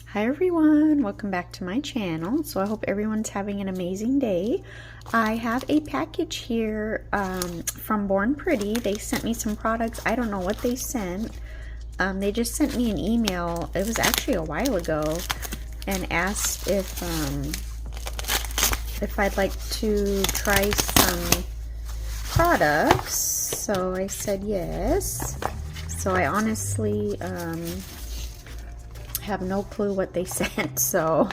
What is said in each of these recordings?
Hi everyone, welcome back to my channel. So I hope everyone's having an amazing day. I have a package here from Born Pretty. They sent me some products. I don't know what they sent. They just sent me an email. It was actually a while ago, and asked if I'd like to try some products. So I said yes. So I honestly have no clue what they sent. So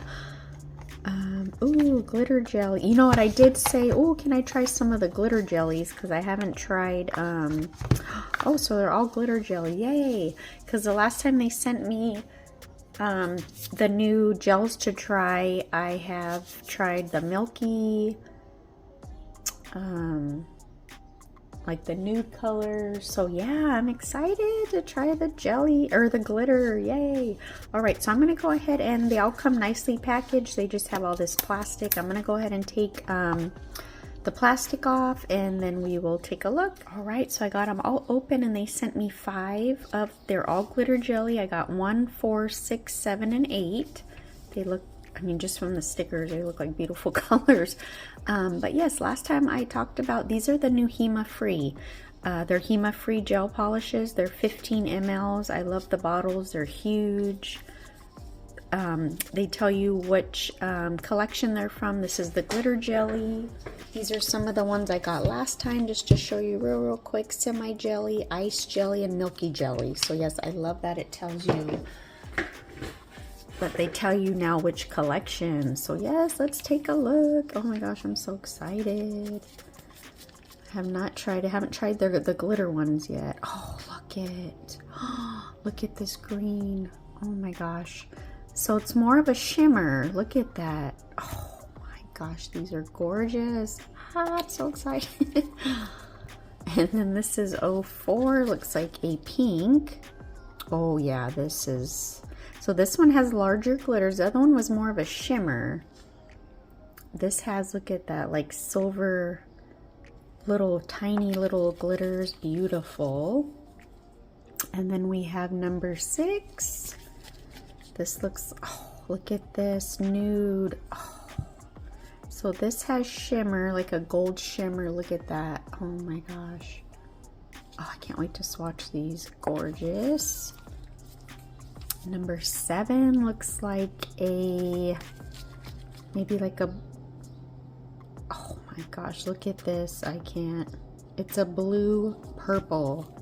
ooh, glitter jelly. You know what, I did say, oh, can I try some of the glitter jellies, because I haven't tried oh, so they're all glitter jelly. Yay. Because the last time they sent me the new gels to try, I have tried the milky, like the nude colors. So yeah, I'm excited to try the jelly or the glitter. Yay. All right, so I'm gonna go ahead, and they all come nicely packaged. They just have all this plastic. I'm gonna go ahead and take the plastic off, and then we will take a look. All right, so I got them all open, and they sent me 5 of, they're all glitter jelly. I got 1, 4, 6, 7, and 8. They look, I mean, just from the stickers, they look like beautiful colors. But yes, last time I talked about, these are the new hemafree. They're hemafree gel polishes. They're 15 mLs. I love the bottles. They're huge. They tell you which collection they're from. This is the glitter jelly. These are some of the ones I got last time, just to show you real quick. Semi jelly, ice jelly, and milky jelly. So yes, I love that it tells you. But they tell you now which collection. So yes, let's take a look. Oh my gosh, I'm so excited. I haven't tried the glitter ones yet. Oh, look it. Look at this green. Oh my gosh. So it's more of a shimmer. Look at that. Oh my gosh, these are gorgeous. I'm so excited. And then this is 04. Looks like a pink. Oh yeah, this is... So this one has larger glitters. The other one was more of a shimmer. This has, look at that, like silver, little tiny little glitters. Beautiful. And then we have number 6. This looks, oh, look at this, nude. Oh. So this has shimmer, like a gold shimmer. Look at that. Oh my gosh. Oh, I can't wait to swatch these. Gorgeous. Number 7 looks like a, maybe like a, oh my gosh, look at this. I can't, it's a blue purple.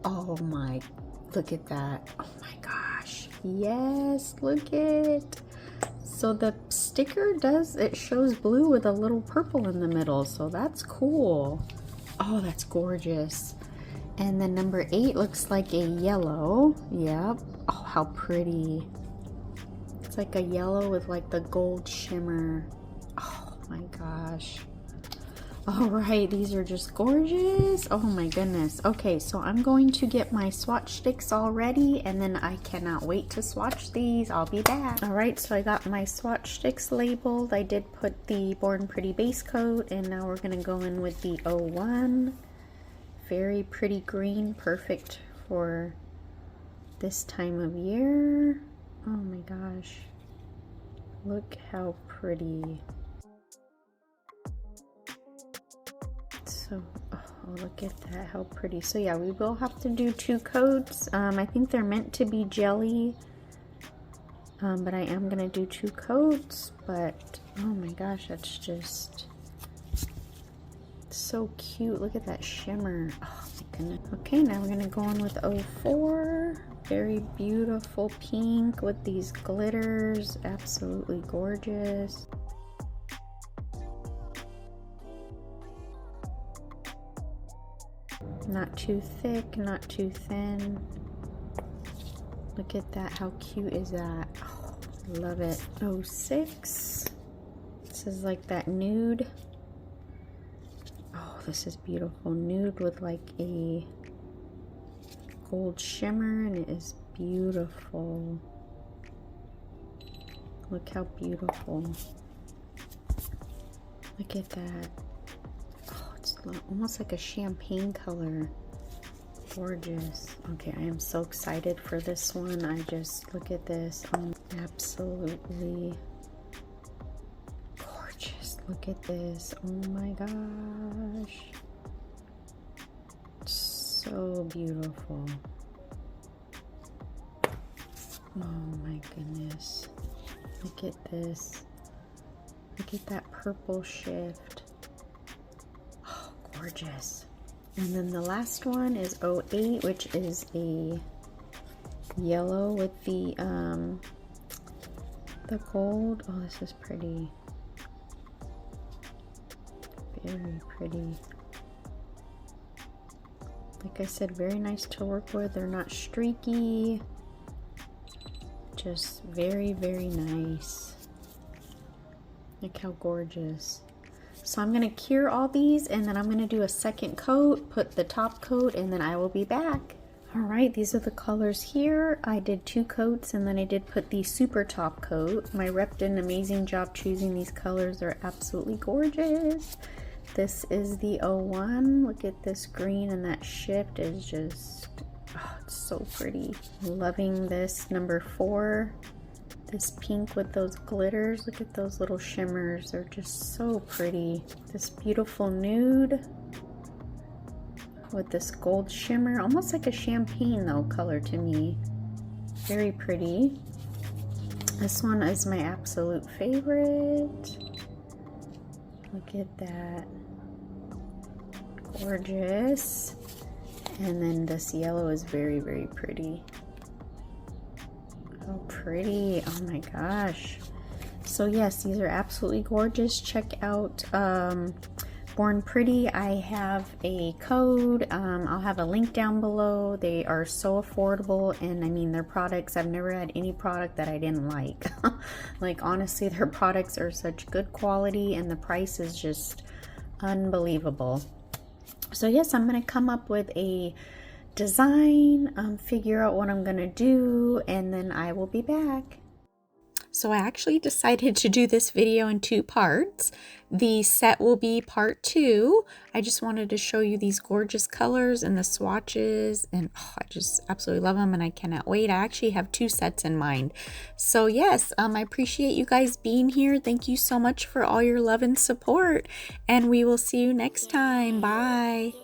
Oh my, look at that. Oh my gosh. Yes, look it. So the sticker does, it shows blue with a little purple in the middle. So that's cool. Oh, that's gorgeous. And then number 8 looks like a yellow. Yep. Oh, how pretty. It's like a yellow with like the gold shimmer. Oh my gosh. All right, these are just gorgeous. Oh my goodness. Okay, so I'm going to get my swatch sticks all ready, and then I cannot wait to swatch these. I'll be back. All right, so I got my swatch sticks labeled. I did put the Born Pretty base coat, and now we're gonna go in with the 01. Very pretty green, perfect for this time of year. Oh my gosh. Look how pretty. So, oh, look at that, how pretty. So yeah, we will have to do 2 coats. I think they're meant to be jelly. But I am gonna do 2 coats, but oh my gosh, that's just so cute. Look at that shimmer. Oh my goodness. Okay, now we're gonna go on with 04. Very beautiful pink with these glitters. Absolutely gorgeous. Not too thick, not too thin. Look at that, how cute is that? Oh, love it. 06. This is like that nude. Oh, this is beautiful. Nude with like a gold shimmer, and it is beautiful. Look how beautiful. Look at that. Oh, it's almost like a champagne color. Gorgeous. Okay, I am so excited for this one. I just, look at this. Absolutely gorgeous. Look at this. Oh my gosh. So beautiful. Oh my goodness. Look at this. Look at that purple shift. Oh, gorgeous. And then the last one is 08, which is a yellow with the gold. Oh, this is pretty. Very pretty. Like I said, very nice to work with. They're not streaky. Just very, very nice. Look how gorgeous. So I'm gonna cure all these and then I'm gonna do a second coat, put the top coat, and then I will be back. All right, these are the colors here. I did 2 coats and then I did put the super top coat. My rep did an amazing job choosing these colors. They're absolutely gorgeous. This is the 01. Look at this green, and that shift is just, oh, it's so pretty. Loving this number 4. This pink with those glitters. Look at those little shimmers. They're just so pretty. This beautiful nude with this gold shimmer. Almost like a champagne though color to me. Very pretty. This one is my absolute favorite. Look at that. Gorgeous. And then this yellow is very, very pretty. Oh, pretty. Oh my gosh. So yes, these are absolutely gorgeous. Check out Born Pretty. I have a code. I'll have a link down below. They are so affordable, and I mean, their products, I've never had any product that I didn't like. Like, honestly, their products are such good quality and the price is just unbelievable. So yes, I'm gonna come up with a design, figure out what I'm gonna do, and then I will be back. So I actually decided to do this video in 2 parts. The set will be part 2. I just wanted to show you these gorgeous colors and the swatches, and oh, I just absolutely love them and I cannot wait. I actually have 2 sets in mind. So yes, I appreciate you guys being here. Thank you so much for all your love and support, and we will see you next time. Bye.